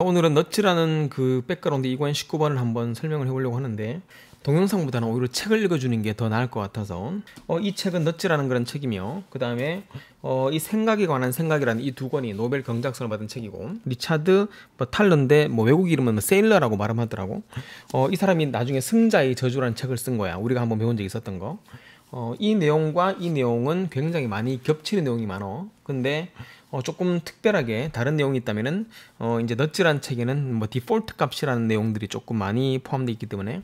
오늘은 넛지라는 그 백그라운드 2권 19번을 한번 설명을 해보려고 하는데, 동영상보다는 오히려 책을 읽어주는 게 더 나을 것 같아서 이 책은 넛지라는 그런 책이며, 그 다음에 이 생각에 관한 생각이라는 이 두 권이 노벨 경제학상을 받은 책이고, 리차드 탈러인데 외국 이름은 세일러라고 말하더라고. 이 사람이 나중에 승자의 저주라는 책을 쓴 거야. 우리가 한번 배운 적이 있었던 거. 이 내용과 이 내용은 굉장히 많이 겹치는 내용이 많어. 근데 조금 특별하게 다른 내용이 있다면은 이제 넛지란 책에는 디폴트 값이라는 내용들이 조금 많이 포함되어 있기 때문에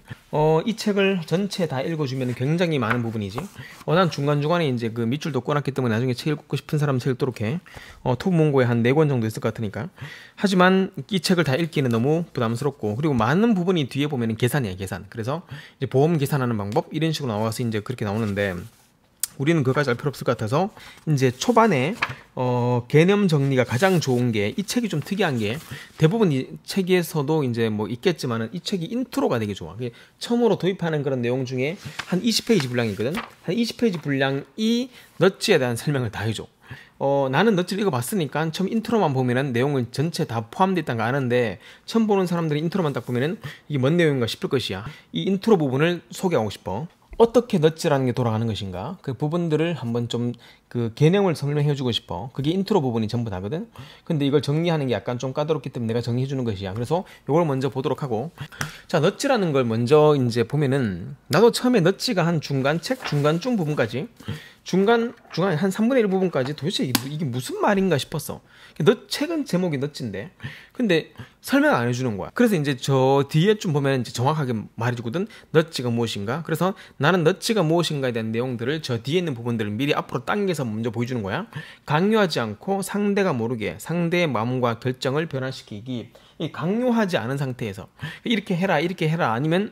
이 책을 전체 다 읽어주면 굉장히 많은 부분이지. 난 중간중간에 이제 그 밑줄도 꺼놨기 때문에 나중에 책 읽고 싶은 사람은 책 읽도록 해. 토브문고에 한 4권 정도 있을 것 같으니까. 하지만 이 책을 다 읽기는 너무 부담스럽고, 그리고 많은 부분이 뒤에 보면은 계산이야, 계산. 그래서 이제 보험 계산하는 방법 이런 식으로 나와서 이제 그렇게 나오는데, 우리는 그것까지 알 필요 없을 것 같아서 이제 초반에 개념 정리가 가장 좋은 게, 이 책이 좀 특이한 게 대부분 이 책에서도 이제 있겠지만은 이 책이 인트로가 되게 좋아. 처음으로 도입하는 그런 내용 중에 한 20페이지 분량이 있거든. 한 20페이지 분량이 넛지에 대한 설명을 다 해줘. 나는 넛지를 읽어봤으니까 처음 인트로만 보면은 내용을 전체 다 포함되어 있다는 거 아는데, 처음 보는 사람들이 인트로만 딱 보면은 이게 뭔 내용인가 싶을 것이야. 이 인트로 부분을 소개하고 싶어. 어떻게 넛지라는 게 돌아가는 것인가, 그 부분들을 한번 좀 그 개념을 설명해 주고 싶어. 그게 인트로 부분이 전부 다거든. 근데 이걸 정리하는 게 약간 좀 까다롭기 때문에 내가 정리해 주는 것이야. 그래서 이걸 먼저 보도록 하고, 자, 넛지라는 걸 먼저 이제 보면은, 나도 처음에 넛지가 한 중간쯤 부분까지, 중간 한 3분의 1 부분까지 도대체 이게 무슨 말인가 싶었어. 책은 제목이 넛지인데, 근데 설명 안 해주는 거야. 그래서 이제 저 뒤에 좀 보면 이제 정확하게 말해주거든. 넛지가 무엇인가. 그래서 나는 넛지가 무엇인가에 대한 내용들을 저 뒤에 있는 부분들을 미리 앞으로 당겨서 먼저 보여주는 거야. 강요하지 않고 상대가 모르게 상대의 마음과 결정을 변화시키기. 이 강요하지 않은 상태에서 이렇게 해라 아니면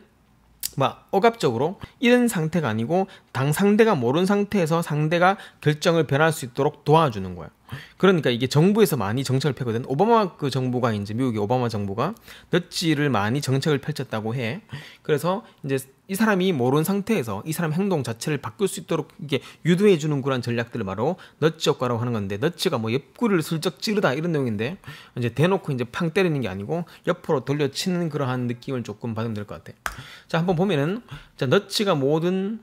억압적으로 이런 상태가 아니고, 상대가 모르는 상태에서 상대가 결정을 변할 수 있도록 도와주는 거야. 그러니까 이게 정부에서 많이 정책을 펴거든. 오바마 그 정부가, 이제 미국의 오바마 정부가 넛지를 많이 정책을 펼쳤다고 해. 그래서 이제 이 사람이 모르는 상태에서 이 사람 행동 자체를 바꿀 수 있도록 이게 유도해 주는 그런 전략들을 바로 넛지 효과라고 하는 건데, 넛지가 옆구리를 슬쩍 찌르다 이런 내용인데, 이제 대놓고 이제 팡 때리는 게 아니고 옆으로 돌려치는 그러한 느낌을 조금 받으면 될 것 같아. 자, 한번 보면은, 자, 넛지가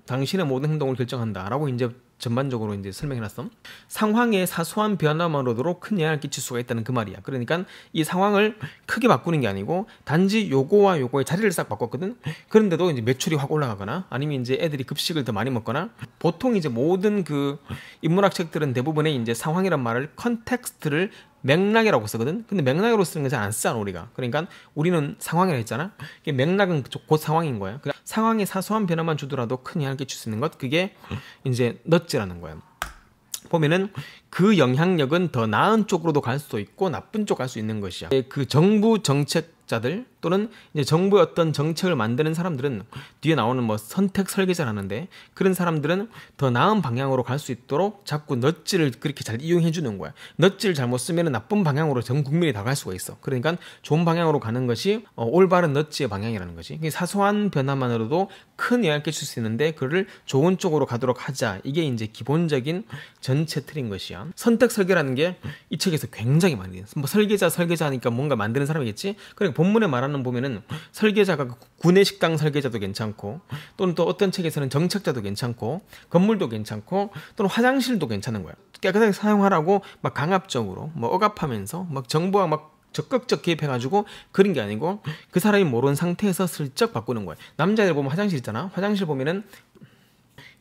당신의 모든 행동을 결정한다라고 이제 전반적으로 이제 설명해놨어. 상황의 사소한 변화만으로도 큰 영향을 끼칠 수가 있다는 그 말이야. 그러니까 이 상황을 크게 바꾸는 게 아니고, 단지 요거와 요거의 자리를 싹 바꿨거든. 그런데도 이제 매출이 확 올라가거나, 아니면 이제 애들이 급식을 더 많이 먹거나, 보통 이제 모든 그 인문학 책들은 대부분의 이제 상황이란 말을 컨텍스트를 맥락이라고 쓰거든. 근데 맥락으로 쓰는 건 잘 안 쓰잖아, 우리가. 그러니까 우리는 상황이라 했잖아. 맥락은 곧 상황인 거야. 상황의 사소한 변화만 주더라도 큰 영향을 끼칠 수 있는 것, 그게 이제 넛지라는 거야. 보면은 그 영향력은 더 나은 쪽으로도 갈 수도 있고 나쁜 쪽 갈 수 있는 것이야. 그 정부 정책자들 또는 이제 정부의 어떤 정책을 만드는 사람들은 뒤에 나오는 선택 설계자라는데, 그런 사람들은 더 나은 방향으로 갈 수 있도록 자꾸 넛지를 그렇게 잘 이용해 주는 거야. 넛지를 잘못 쓰면 나쁜 방향으로 전 국민이 다 갈 수가 있어. 그러니까 좋은 방향으로 가는 것이 올바른 넛지의 방향이라는 거지. 사소한 변화만으로도 큰 영향을 끼칠 수 있는데 그를 좋은 쪽으로 가도록 하자. 이게 이제 기본적인 전체 틀인 것이야. 선택 설계라는 게 이 책에서 굉장히 많이 돼. 설계자니까 뭔가 만드는 사람이겠지. 그러니까 본문에 말하는 보면은 설계자가 구내식당 설계자도 괜찮고, 또는 또 어떤 책에서는 정책자도 괜찮고, 건물도 괜찮고, 또는 화장실도 괜찮은 거야. 깨끗하게 사용하라고 강압적으로 억압하면서 정부가 적극적 개입해가지고 그런 게 아니고, 그 사람이 모르는 상태에서 슬쩍 바꾸는 거야. 남자들 보면 화장실 있잖아. 화장실 보면은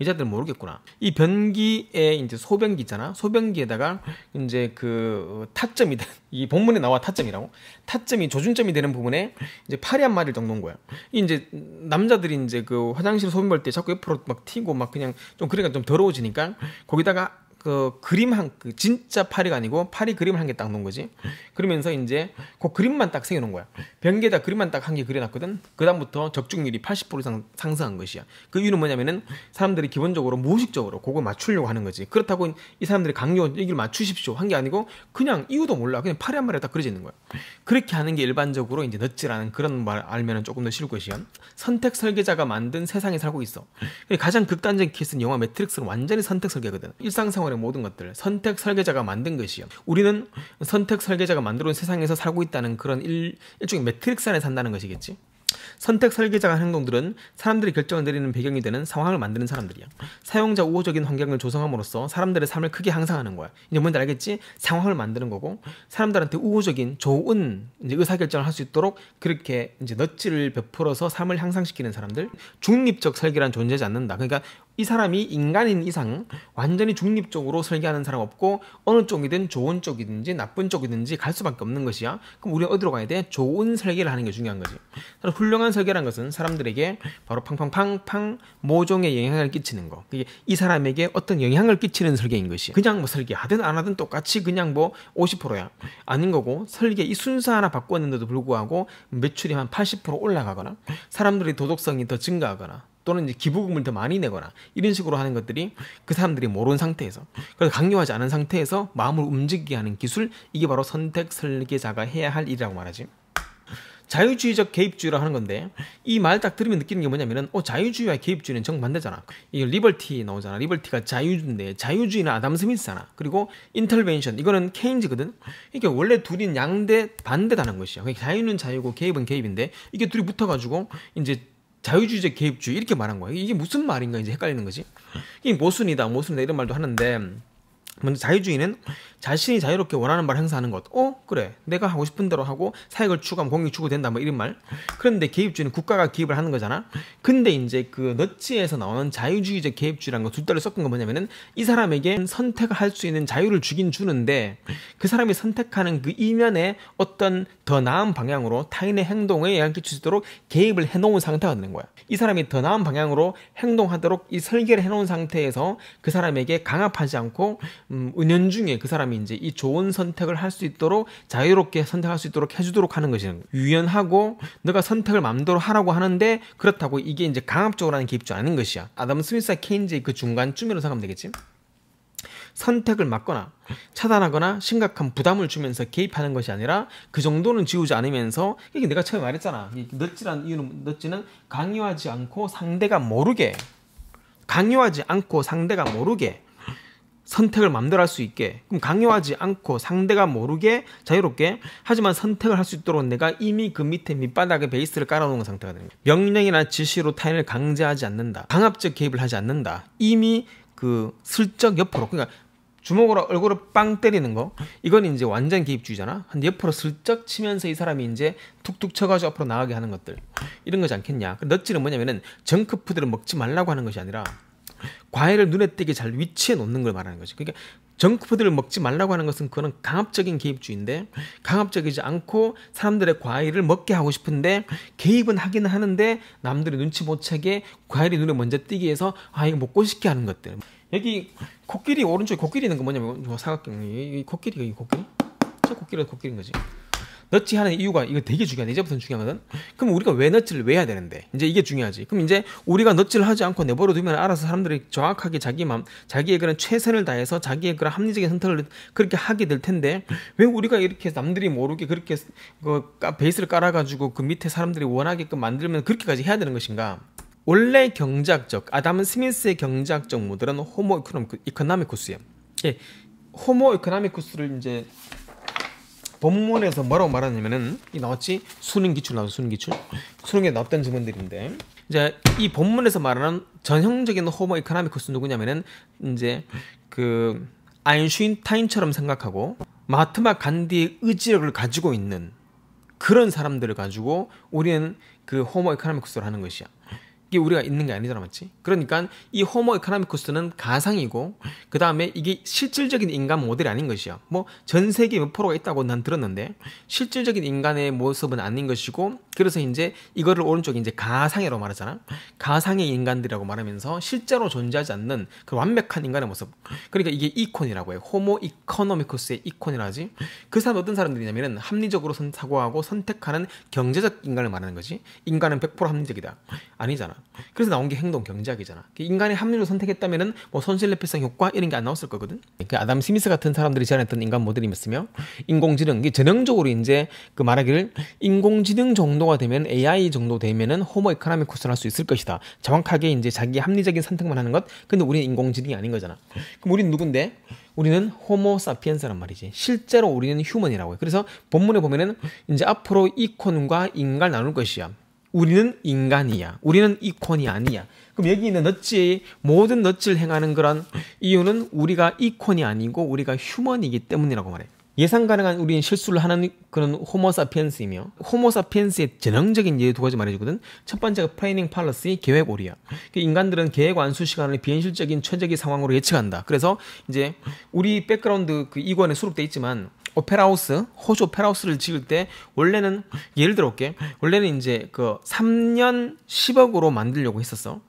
여자들은 모르겠구나. 이 변기에 이제 소변기 있잖아. 소변기에다가 이제 그 타점이, 이 본문에 나와 타점이라고. 타점이 조준점이 되는 부분에 이제 팔이 한 마리 정도인 거야. 이제 남자들이 이제 그 화장실 소변 볼 때 자꾸 옆으로 튀고 그냥 좀 그러니까 좀 더러워지니까 거기다가 그 그림 진짜 파리가 아니고 파리 그림 한 개 딱 놓은 거지. 그러면서 이제 그 그림만 딱 세워놓은 거야. 변기에다 그림만 딱 한 개 그려놨거든. 그 다음부터 적중률이 80% 이상 상승한 것이야. 그 이유는 뭐냐면은 사람들이 기본적으로 무의식적으로 그거 맞추려고 하는 거지. 그렇다고 이 사람들이 강요 여기를 맞추십시오 한 게 아니고, 그냥 이유도 몰라. 그냥 파리 한 마리가 딱 그려져 있는 거야. 그렇게 하는 게 일반적으로 이제 넛지라는 그런 말 알면은 조금 더 쉬울 것이야. 선택 설계자가 만든 세상에 살고 있어. 가장 극단적인 케이스는 영화 매트릭스는 완전히 선택 설계거든. 일상생활에 생활의 모든 것들 선택 설계자가 만든 것이요. 우리는 선택 설계자가 만들어 온 세상에서 살고 있다는 그런 일종의 매트릭스 안에 산다는 것이겠지. 선택 설계자가 하는 행동들은 사람들이 결정을 내리는 배경이 되는 상황을 만드는 사람들이야. 사용자 우호적인 환경을 조성함으로써 사람들의 삶을 크게 향상하는 거야. 이제 뭔지 알겠지? 상황을 만드는 거고 사람들한테 우호적인 좋은 이제 의사결정을 할 수 있도록 그렇게 이제 넛지를 베풀어서 삶을 향상시키는 사람들. 중립적 설계란 존재하지 않는다. 그러니까 이 사람이 인간인 이상 완전히 중립적으로 설계하는 사람 없고 어느 쪽이든 좋은 쪽이든지 나쁜 쪽이든지 갈 수밖에 없는 것이야. 그럼 우리는 어디로 가야 돼? 좋은 설계를 하는 게 중요한 거지. 훌륭한 설계라는 것은 사람들에게 바로 팡팡팡팡 모종의 영향을 끼치는 거. 그게 이 사람에게 어떤 영향을 끼치는 설계인 것이야. 그냥 뭐 설계하든 안 하든 똑같이 그냥 뭐 50%야. 아닌 거고 설계 이 순서 하나 바꿨는데도 불구하고 매출이 한 80% 올라가거나 사람들의 도덕성이 더 증가하거나 또는 이제 기부금을 더 많이 내거나 이런 식으로 하는 것들이 그 사람들이 모르는 상태에서 그래서 강요하지 않은 상태에서 마음을 움직이게 하는 기술, 이게 바로 선택 설계자가 해야 할 일이라고 말하지. 자유주의적 개입주의라고 하는 건데 이 말 딱 들으면 느끼는 게 뭐냐면은 자유주의와 개입주의는 정반대잖아. 이게 리버티 나오잖아. 리버티가 자유주의인데 자유주의는 아담 스미스잖아. 그리고 인터벤션 이거는 케인즈거든. 이게 원래 둘이 양대 반대다는 것이야. 그러니까 자유는 자유고 개입은 개입인데 이게 둘이 붙어가지고 이제 자유주의적 개입주의 이렇게 말한 거야. 이게 무슨 말인가 이제 헷갈리는 거지. 이게 모순이다 이런 말도 하는데 먼저 자유주의는 자신이 자유롭게 원하는 바를 행사하는 것. 그래. 내가 하고 싶은 대로 하고 사익을 추구하면 공익이 추구된다. 뭐 이런 말. 그런데 개입주의는 국가가 개입을 하는 거잖아. 근데 이제 그 넛지에서 나오는 자유주의적 개입주의라는 거 둘 다를 섞은 건 뭐냐면은 이 사람에게 선택을 할 수 있는 자유를 주긴 주는데 그 사람이 선택하는 그 이면에 어떤 더 나은 방향으로 타인의 행동에 영향을 끼칠 수 있도록 개입을 해놓은 상태가 되는 거야. 이 사람이 더 나은 방향으로 행동하도록 이 설계를 해놓은 상태에서 그 사람에게 강압하지 않고 은연중에 그 사람이 이제 이 좋은 선택을 할 수 있도록 자유롭게 선택할 수 있도록 해주도록 하는 것이 유연하고 너가 선택을 마음대로 하라고 하는데 그렇다고 이게 이제 강압적으로 하는 개입주의 아닌 것이야. 아담 스미스와 케인즈의 그 중간쯤이라고 생각하면 되겠지. 선택을 막거나 차단하거나 심각한 부담을 주면서 개입하는 것이 아니라 그 정도는 지우지 않으면서 이게 내가 처음에 말했잖아. 넛지라는 이유는 넛지는 강요하지 않고 상대가 모르게 선택을 마음대로 할 수 있게. 그럼 강요하지 않고 상대가 모르게 자유롭게 하지만 선택을 할 수 있도록 내가 이미 그 밑에 밑바닥에 베이스를 깔아놓은 상태가 되는 거야. 명령이나 지시로 타인을 강제하지 않는다. 강압적 개입을 하지 않는다. 이미 그 슬쩍 옆으로 그러니까 주먹으로 얼굴을 빵 때리는 거 이건 이제 완전 개입주의잖아. 한 옆으로 슬쩍 치면서 이 사람이 이제 툭툭 쳐가지고 앞으로 나가게 하는 것들 이런 거지 않겠냐. 넛지는 뭐냐면은 정크푸드를 먹지 말라고 하는 것이 아니라 과일을 눈에 띄게 잘 위치해 놓는 걸 말하는 거지. 그러니까 정크푸드를 먹지 말라고 하는 것은 그거는 강압적인 개입주의인데 강압적이지 않고 사람들의 과일을 먹게 하고 싶은데 개입은 하기는 하는데 남들이 눈치 못 채게 과일이 눈에 먼저 띄게 해서 이거 먹고 싶게 하는 것들. 여기 코끼리 오른쪽에 코끼리 있는 거 뭐냐면 사각형 이 코끼리 저 코끼리가 코끼리인 거지. 넛지 하는 이유가 이거 되게 중요하다. 이제부터는 중요하거든. 그럼 우리가 왜 넛지를 왜 해야 되는데? 이제 이게 중요하지. 그럼 이제 우리가 넛지를 하지 않고 내버려 두면 알아서 사람들이 정확하게 자기의 그런 최선을 다해서 자기의 그런 합리적인 선택을 그렇게 하게 될 텐데 왜 우리가 이렇게 남들이 모르게 그렇게 베이스를 깔아가지고 그 밑에 사람들이 원하게끔 만들면 그렇게까지 해야 되는 것인가? 원래 경제학적 아담 스미스의 경제학적 모델은 호모 이코노미쿠스예요. 예, 호모 이코노미쿠스를 이제 본문에서 뭐라고 말하냐면은 이 나왔지 수능 기출 나왔어. 수능에 나왔던 질문들인데 이제 이 본문에서 말하는 전형적인 호모 이코노미쿠스 누구냐면은 이제 그 아인슈타인처럼 생각하고 마하트마 간디의 의지력을 가지고 있는 그런 사람들을 가지고 우리는 그 호모 이코노미쿠스를 하는 것이야. 이게 우리가 있는 게 아니잖아, 맞지? 그러니까 이 호모 이코노미쿠스는 가상이고 그 다음에 이게 실질적인 인간 모델이 아닌 것이야. 뭐 전 세계 몇 프로가 있다고 난 들었는데 실질적인 인간의 모습은 아닌 것이고 그래서 이제 이거를 오른쪽에 이제 가상이라고 말하잖아. 가상의 인간들이라고 말하면서 실제로 존재하지 않는 그 완벽한 인간의 모습. 그러니까 이게 이콘이라고 해. 호모 이코노미쿠스의 이콘이라 하지. 그 사람 어떤 사람들이냐면은 합리적으로 사고하고 선택하는 경제적 인간을 말하는 거지. 인간은 100% 합리적이다. 아니잖아. 그래서 나온 게 행동 경제학이잖아. 인간이 합리로 선택했다면은 뭐 손실레피성 효과 이런 게 안 나왔을 거거든. 그 아담 스미스 같은 사람들이 제안했던 인간 모델이었으며 인공지능 이게 전형적으로 이제 그 말하기를 인공지능 정도 정도가 되면 AI 정도 되면은 호모 에코노미쿠스를 할 수 있을 것이다. 정확하게 이제 자기 합리적인 선택만 하는 것. 근데 우리는 인공지능이 아닌 거잖아. 그럼 우리는 누군데? 우리는 호모 사피엔스란 말이지. 실제로 우리는 휴먼이라고요. 그래서 본문에 보면은 이제 앞으로 이콘과 인간을 나눌 것이야. 우리는 인간이야. 우리는 이콘이 아니야. 그럼 여기 있는 넛지 모든 넛지를 행하는 그런 이유는 우리가 이콘이 아니고 우리가 휴먼이기 때문이라고 말해. 예상 가능한 우리는 실수를 하는 그런 호모사피엔스이며 호모사피엔스의 전형적인 예두 가지 말해주거든. 첫 번째가 플래닝 팔러시 계획 오리야. 인간들은 계획 완수 시간을 비현실적인 최적의 상황으로 예측한다. 그래서 이제 우리 백그라운드 그 이권에 수록돼 있지만 오페라하우스, 호주 오페라하우스를 지을 때 원래는 예를 들어 볼게. 원래는 이제 그 3년 10억으로 만들려고 했었어.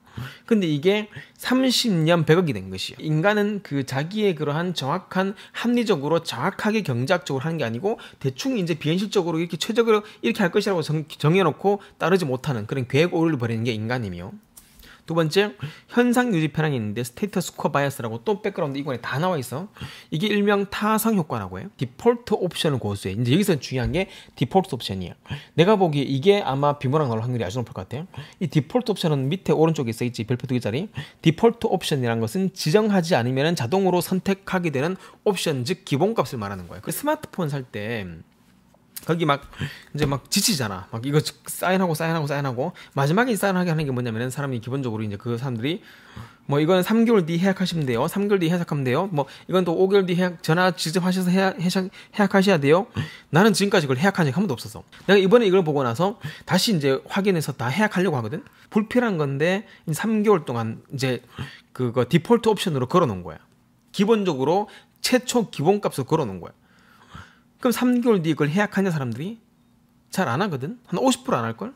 근데 이게 30년 100억이 된 것이에요. 인간은 그 자기의 그러한 정확한 합리적으로 정확하게 경제학적으로 하는 게 아니고 대충 이제 비현실적으로 이렇게 최적으로 이렇게 할 것이라고 정해놓고 따르지 못하는 그런 계획 오류를 벌이는 게 인간이며, 두 번째, 현상 유지 편향이 있는데 스테이터스 코 바이어스라고 또 백그라운드 이권에 다 나와 있어. 이게 일명 타성 효과라고 해요. 디폴트 옵션을 고수해. 이제 여기서 중요한 게 디폴트 옵션이야. 내가 보기에 이게 아마 비문학 나올 확률이 아주 높을 것 같아요. 이 디폴트 옵션은 밑에 오른쪽에 써 있지. 별표 2개짜리. 디폴트 옵션이라는 것은 지정하지 않으면 자동으로 선택하게 되는 옵션, 즉 기본값을 말하는 거야. 그 스마트폰 살 때 거기 막 이제 막 지치잖아. 막 이거 사인하고 마지막에 사인하게 하는 게 뭐냐면은 사람이 기본적으로 이제 그 사람들이 뭐 이거는 3개월 뒤 예약하시면 돼요. 3개월 뒤 예약하면 돼요. 뭐 이건 또 5개월 뒤 전화 직접 하셔서 예약하셔야 돼요. 나는 지금까지 그걸 예약한 적이 한 번도 없었어. 내가 이번에 이걸 보고 나서 다시 이제 확인해서 다 예약하려고 하거든. 불필요한 건데 3개월 동안 이제 그거 디폴트 옵션으로 걸어놓은 거야. 기본적으로 최초 기본값을 걸어놓은 거야. 그럼 3개월 뒤에 그걸 예약하냐 사람들이? 잘 안 하거든? 한 50% 안 할걸?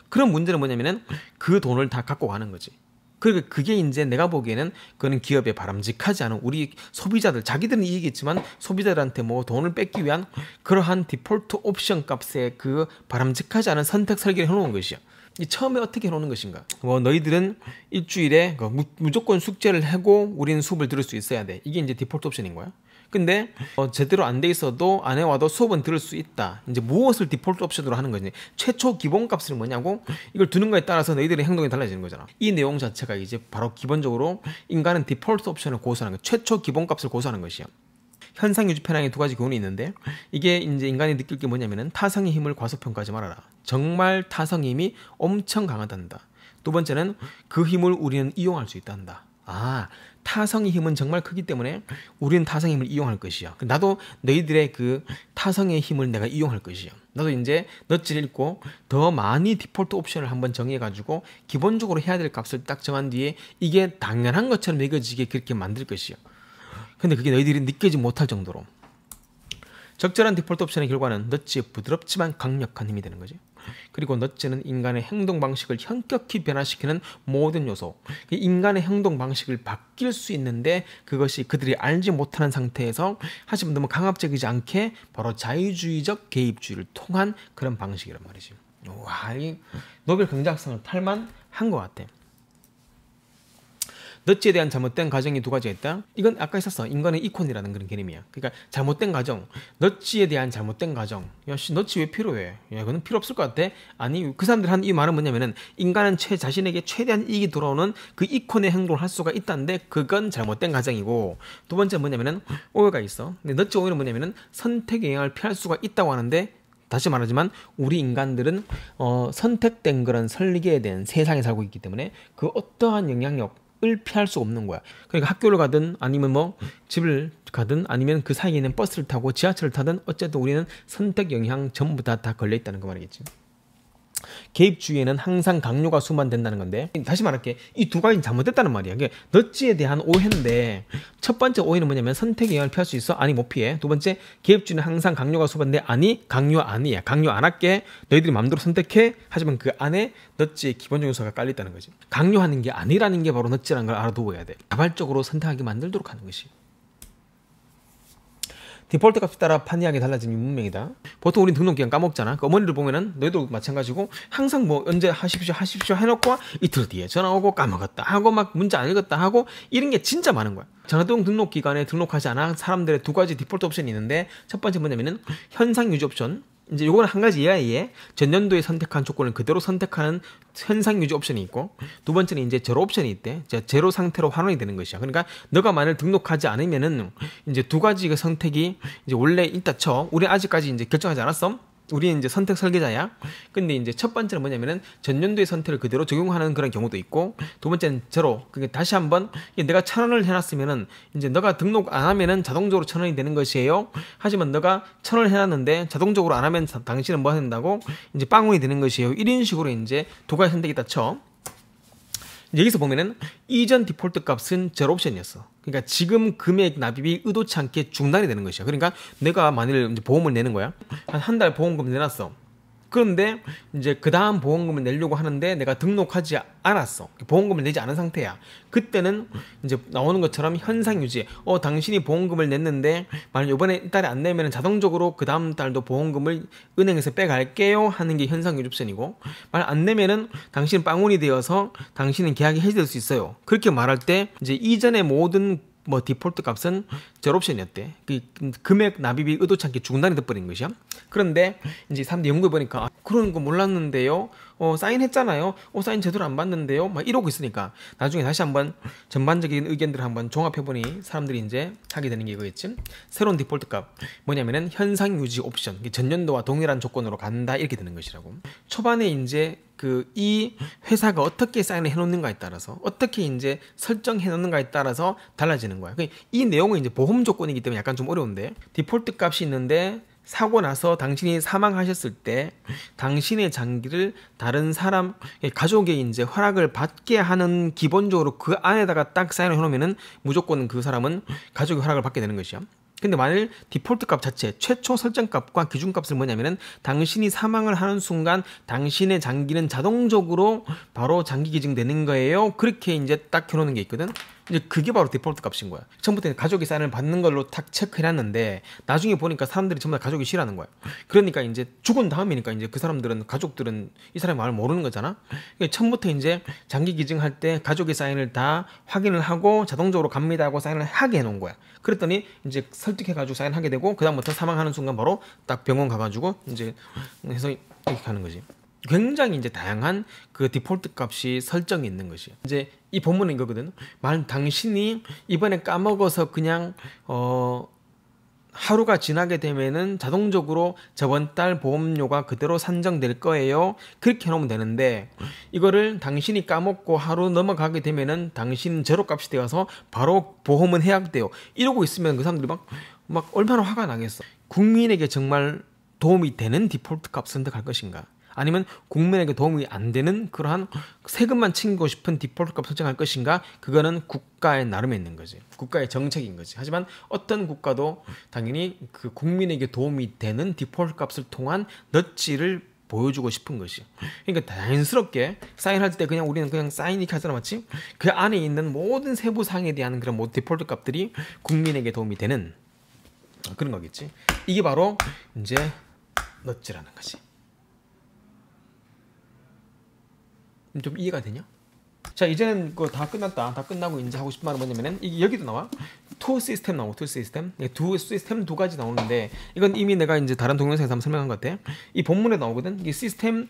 그런 문제는 뭐냐면은 그 돈을 다 갖고 가는 거지. 그리고 그게 이제 내가 보기에는 그거는 기업에 바람직하지 않은 우리 소비자들, 자기들은 이익이겠지만 소비자들한테 뭐 돈을 뺏기 위한 그러한 디폴트 옵션 값에 그 바람직하지 않은 선택 설계를 해놓은 것이야. 이 처음에 어떻게 해놓는 것인가? 뭐 너희들은 일주일에 무조건 숙제를 하고 우리는 수업을 들을 수 있어야 돼. 이게 이제 디폴트 옵션인 거야. 근데 제대로 안 돼 있어도 안 해와도 수업은 들을 수 있다. 이제 무엇을 디폴트 옵션으로 하는 거지? 최초 기본값을 뭐냐고? 이걸 두는 거에 따라서 너희들의 행동이 달라지는 거잖아. 이 내용 자체가 이제 바로 기본적으로 인간은 디폴트 옵션을 고수하는 거, 최초 기본값을 고수하는 것이야. 현상 유지 편향의 두 가지 교훈이 있는데 이게 이제 인간이 느낄 게 뭐냐면은 타성의 힘을 과소평가하지 말아라. 정말 타성의 힘이 엄청 강하단다. 두 번째는 그 힘을 우리는 이용할 수 있단다. 타성의 힘은 정말 크기 때문에 우리는 타성의 힘을 이용할 것이야. 나도 너희들의 그 타성의 힘을 내가 이용할 것이야. 나도 이제 넛지를 읽고 더 많이 디폴트 옵션을 한번 정해가지고 기본적으로 해야 될 값을 딱 정한 뒤에 이게 당연한 것처럼 여겨지게 그렇게 만들 것이야. 근데 그게 너희들이 느끼지 못할 정도로 적절한 디폴트 옵션의 결과는 넛지의 부드럽지만 강력한 힘이 되는 거지. 그리고 넛지는 인간의 행동 방식을 현격히 변화시키는 모든 요소, 인간의 행동 방식을 바뀔 수 있는데 그것이 그들이 알지 못하는 상태에서 하지만 너무 강압적이지 않게 바로 자유주의적 개입주의를 통한 그런 방식이란 말이지. 와, 이 노벨 경제학상을 탈만한 것 같아. 넛지에 대한 잘못된 가정이 두 가지가 있다. 이건 아까 있었어. 인간의 이콘이라는 그런 개념이야. 그러니까 잘못된 가정, 넛지에 대한 잘못된 가정. 야, 넛지 왜 필요해? 야, 그건 필요 없을 것 같아. 아니, 그 사람들 하는 이 말은 뭐냐면은 인간은 자신에게 최대한 이익이 돌아오는 그 이콘의 행동을 할 수가 있다는데 그건 잘못된 가정이고, 두 번째 뭐냐면은 오해가 있어. 근데 넛지 오해는 뭐냐면은 선택의 영향을 피할 수가 있다고 하는데, 다시 말하지만 우리 인간들은 선택된 그런 설계에 대한 세상에 살고 있기 때문에 그 어떠한 영향력 을 피할 수 없는 거야. 그러니까 학교를 가든 아니면 뭐 집을 가든 아니면 그 사이에 있는 버스를 타고 지하철을 타든 어쨌든 우리는 선택 영향 전부 다 걸려 있다는 거 말이겠지. 개입주의에는 항상 강요가 수반된다는 건데, 다시 말할게. 이 두 가지는 잘못됐다는 말이야. 이게 넛지에 대한 오해인데, 첫 번째 오해는 뭐냐면 선택의 영향을 피할 수 있어? 아니, 못 피해. 두 번째, 개입주의는 항상 강요가 수반돼? 아니, 강요 아니야. 강요 안 할게. 너희들이 마음대로 선택해. 하지만 그 안에 넛지의 기본적 요소가 깔려있다는 거지. 강요하는 게 아니라는 게 바로 넛지라는 걸 알아두어야 돼. 자발적으로 선택하게 만들도록 하는 것이. 디폴트 값에 따라 판이하게 달라지는 문명이다. 보통 우린 등록기간 까먹잖아. 그 어머니를 보면은 너희도 마찬가지고 항상 뭐 언제 하십시오 해놓고 이틀 뒤에 전화 오고 까먹었다 하고 막 문자 안 읽었다 하고 이런 게 진짜 많은 거야. 전화동 등록기간에 등록하지 않아 사람들의 두 가지 디폴트 옵션이 있는데, 첫 번째 뭐냐면은 현상 유지 옵션, 이제 요거는 한 가지 이하에 전년도에 선택한 조건을 그대로 선택하는 현상 유지 옵션이 있고, 두 번째는 이제 제로 옵션이 있대. 제로 상태로 환원이 되는 것이야. 그러니까 너가 만약 등록하지 않으면은 이제 두 가지가 선택이 이제 원래 있다 쳐. 우리 아직까지 이제 결정하지 않았어. 우리는 이제 선택 설계자야. 근데 이제 첫 번째는 뭐냐면은 전년도의 선택을 그대로 적용하는 그런 경우도 있고, 두 번째는 제로. 그게 다시 한번 내가 1,000원을 해놨으면은 이제 너가 등록 안 하면은 자동적으로 1,000원이 되는 것이에요. 하지만 너가 1,000원을 해놨는데 자동적으로 안 하면 당신은 뭐 한다고? 이제 빵원이 되는 것이에요. 이런 식으로 이제 두 가지 선택이 있다 쳐. 여기서 보면은 이전 디폴트 값은 제로 옵션이었어. 그러니까 지금 금액 납입이 의도치 않게 중단이 되는 것이야. 그러니까 내가 만일 이제 보험을 내는 거야. 한 달 보험금 내놨어. 그런데 이제 그 다음 보험금을 내려고 하는데 내가 등록하지 않았어. 보험금을 내지 않은 상태야. 그때는 이제 나오는 것처럼 현상 유지. 당신이 보험금을 냈는데 만약 이번에 달에 안 내면 자동적으로 그 다음 달도 보험금을 은행에서 빼갈게요 하는 게 현상 유지 옵션이고, 만약 안 내면은 당신은 빵원이 되어서 당신은 계약이 해지될 수 있어요. 그렇게 말할 때 이제 이전의 모든 디폴트 값은 제로 옵션이었대. 그 금액 납입이 의도치 않게 중단이 돼버린 것이야. 그런데 이제 사람들이 연구해 보니까 그런 거 몰랐는데요. 사인했잖아요. 사인 제대로 안 받는데요. 막 이러고 있으니까 나중에 다시 한번 전반적인 의견들을 한번 종합해 보니 사람들이 이제 하게 되는 게 이거겠지. 새로운 디폴트 값 뭐냐면은 현상 유지 옵션. 전년도와 동일한 조건으로 간다 이렇게 되는 것이라고. 초반에 이제 이 회사가 어떻게 사인을 해놓는가에 따라서 어떻게 이제 설정해 놓는가에 따라서 달라지는 거야. 이 내용은 이제 보험 조건이기 때문에 약간 좀 어려운데, 디폴트 값이 있는데 사고 나서 당신이 사망하셨을 때 당신의 장기를 다른 사람 가족의 이제 허락을 받게 하는, 기본적으로 그 안에다가 딱 사인을 해놓으면은 무조건 그 사람은 가족의 허락을 받게 되는 것이야. 근데 만일 디폴트 값 자체 최초 설정 값과 기준 값을 뭐냐면은 당신이 사망을 하는 순간 당신의 장기는 자동적으로 바로 장기 기증되는 거예요. 그렇게 이제 딱 해놓는 게 있거든. 이제 그게 바로 디폴트 값인 거야. 처음부터 가족이 사인을 받는 걸로 탁 체크해놨는데 나중에 보니까 사람들이 전부 다 가족이 싫어하는 거야. 그러니까 이제 죽은 다음이니까 이제 그 사람들은, 가족들은 이 사람의 마음을 모르는 거잖아. 그러니까 처음부터 이제 장기 기증할 때 가족의 사인을 다 확인을 하고 자동적으로 갑니다 하고 사인을 하게 해놓은 거야. 그랬더니 이제 설득해가지고 사인하게 되고, 그다음부터 사망하는 순간 바로 딱 병원 가가지고 이제 해서 이렇게 하는 거지. 굉장히 이제 다양한 그 디폴트 값이 설정이 있는 것이. 이제 이 본문은 이거거든. 만약 당신이 이번에 까먹어서 그냥 하루가 지나게 되면은 자동적으로 저번 달 보험료가 그대로 산정될 거예요. 그렇게 해놓으면 되는데, 이거를 당신이 까먹고 하루 넘어가게 되면은 당신 제로 값이 되어서 바로 보험은 해약돼요. 이러고 있으면 그 사람들이 막 얼마나 화가 나겠어. 국민에게 정말 도움이 되는 디폴트 값 선택할 것인가? 아니면 국민에게 도움이 안 되는 그러한 세금만 챙기고 싶은 디폴트 값 설정할 것인가? 그거는 국가의 나름에 있는 거지. 국가의 정책인 거지. 하지만 어떤 국가도 당연히 그 국민에게 도움이 되는 디폴트 값을 통한 넛지를 보여주고 싶은 것이. 그러니까 자연스럽게 사인할 때 그냥 우리는 그냥 사인 이렇게 하잖아, 맞지? 그 안에 있는 모든 세부 사항에 대한 그런 디폴트 값들이 국민에게 도움이 되는 그런 거겠지. 이게 바로 이제 넛지라는 거지. 좀 이해가 되냐? 자, 이제는 그거 다 끝났다. 다 끝나고 이제 하고 싶은 말은 뭐냐면은 이게 여기도 나와. 투 시스템 나오고, 투 시스템. 두 시스템 두 가지 나오는데 이건 이미 내가 이제 다른 동영상에서 한번 설명한 것 같아. 이 본문에 나오거든. 이 시스템은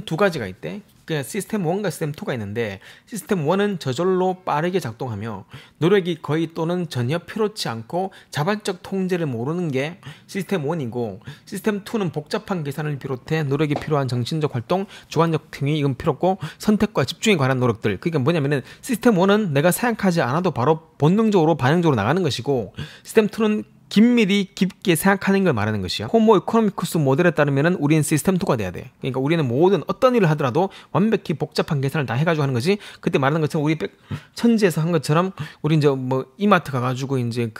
두 가지가 있대. 그냥 시스템 1과 시스템 2가 있는데, 시스템 1은 저절로 빠르게 작동하며 노력이 거의 또는 전혀 필요치 않고 자발적 통제를 모르는 게 시스템 1이고, 시스템 2는 복잡한 계산을 비롯해 노력이 필요한 정신적 활동, 주관적 행위, 이건 필요 없고 선택과 집중에 관한 노력들. 그러니까 뭐냐면은 시스템 1은 내가 생각하지 않아도 바로 본능적으로 반응적으로 나가는 것이고, 시스템 2는 긴밀히 깊게 생각하는 걸 말하는 것이야. 호모 이코노미쿠스 모델에 따르면은 우리는 시스템 2가 돼야 돼. 그러니까 우리는 모든 어떤 일을 하더라도 완벽히 복잡한 계산을 다 해가지고 하는 거지. 그때 말하는 것처럼 우리 천지에서 한 것처럼 우리 이제 이마트 가가지고 이제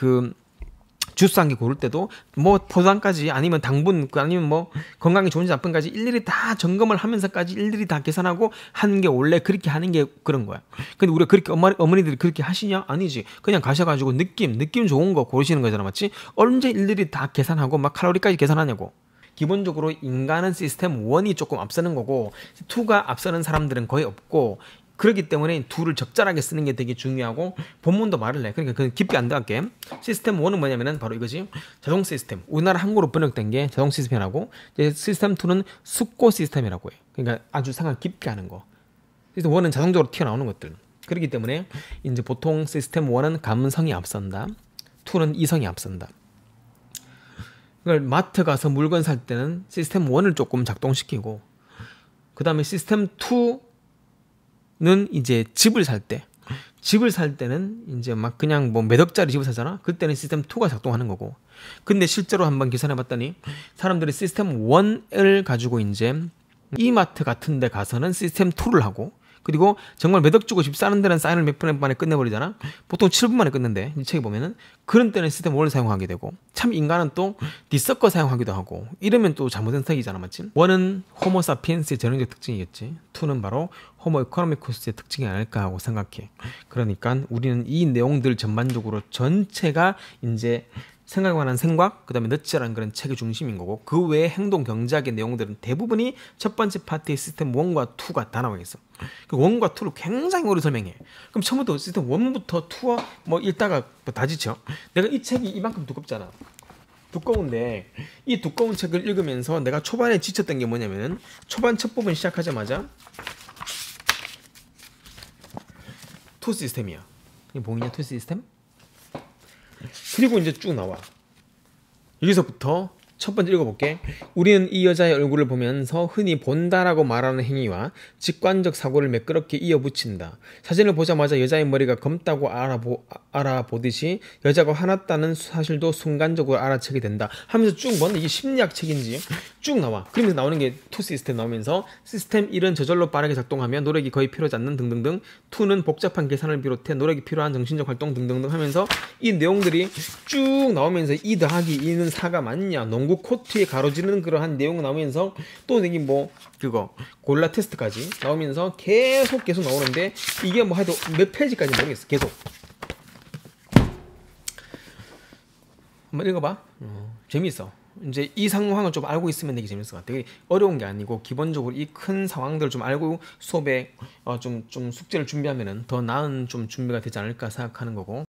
주스 한 개 고를 때도 포도당까지 아니면 당분 아니면 건강이 좋은지 나쁜지 일일이 다 점검을 하면서까지 일일이 다 계산하고 하는 게 원래 그렇게 하는 게 그런 거야. 근데 우리가 그렇게 어머니들이 그렇게 하시냐? 아니지. 그냥 가셔가지고 느낌 좋은 거 고르시는 거잖아, 맞지? 언제 일일이 다 계산하고 막 칼로리까지 계산하냐고. 기본적으로 인간은 시스템 1이 조금 앞서는 거고 2가 앞서는 사람들은 거의 없고, 그렇기 때문에 툴을 적절하게 쓰는 게 되게 중요하고 본문도 말을 해. 그러니까 그 깊게 안 들어갈게. 시스템 1은 뭐냐면은 바로 이거지. 자동 시스템. 우리나라 한국어로 번역된 게 자동 시스템이라고. 이제 시스템 2는 숙고 시스템이라고 해. 그러니까 아주 생각 깊게 하는 거. 시스템 1은 자동적으로 튀어나오는 것들. 그렇기 때문에 이제 보통 시스템 1은 감성이 앞선다. 2는 이성이 앞선다. 그걸 마트 가서 물건 살 때는 시스템 1을 조금 작동시키고 그 다음에 시스템 2는 이제 집을 살 때는 이제 막 그냥 뭐 몇 억짜리 집을 사잖아. 그때는 시스템 2가 작동하는 거고. 근데 실제로 한번 계산해 봤더니 사람들이 시스템 1을 가지고 이제 이마트 같은 데 가서는 시스템 2를 하고 그리고 정말 몇 억 주고 집 사는 데는 사인을 몇 분 만에 끝내버리잖아. 보통 7분 만에 끝낸대. 이 책에 보면은 그런 때는 시스템 1을 사용하게 되고 참 인간은 또 디서커 사용하기도 하고 이러면 또 잘못된 선택이잖아. 맞지? 1은 호모 사피엔스의 전형적 특징이겠지. 2는 바로 호모 에코노미쿠스의 특징이 아닐까 하고 생각해. 그러니까 우리는 이 내용들 전반적으로 전체가 이제 생각에 관한 생각, 그 다음에 너치라는 그런 책의 중심인 거고 그 외에 행동 경제학의 내용들은 대부분이 첫 번째 파트의 시스템 1과 2가 다 나와 있어. 그 1과 2를 굉장히 오래 설명해. 그럼 처음부터 시스템 1부터 2와 뭐 읽다가 다 지쳐. 내가 이 책이 이만큼 두껍잖아. 두꺼운데 이 두꺼운 책을 읽으면서 내가 초반에 지쳤던 게 뭐냐면 초반 첫 부분 시작하자마자 2 시스템이야. 이게 뭐냐 2 시스템? 그리고 이제 쭉 나와. 여기서부터 첫 번째 읽어볼게. 우리는 이 여자의 얼굴을 보면서 흔히 본다라고 말하는 행위와 직관적 사고를 매끄럽게 이어붙인다. 사진을 보자마자 여자의 머리가 검다고 알아보듯이 여자가 화났다는 사실도 순간적으로 알아채게 된다. 하면서 쭉 뭔 이게 심리학 책인지 쭉 나와. 그러면서 나오는 게 2 시스템 나오면서 시스템 1은 저절로 빠르게 작동하며 노력이 거의 필요하지 않는 등등등 2는 복잡한 계산을 비롯해 노력이 필요한 정신적 활동 등등등 하면서 이 내용들이 쭉 나오면서 2 더하기 2는 4가 맞냐 농구 코트에 가로지르는 그러한 내용 나오면서 또 여기 뭐 그거 골라 테스트까지 나오면서 계속 나오는데 이게 뭐 해도 몇 페이지까지 모르겠어. 계속 한번 읽어봐. 재미있어. 이제 이 상황을 좀 알고 있으면 되게 재밌을 것 같아. 어려운 게 아니고 기본적으로 이 큰 상황들을 좀 알고 수업에 좀 숙제를 준비하면은 더 나은 좀 준비가 되지 않을까 생각하는 거고.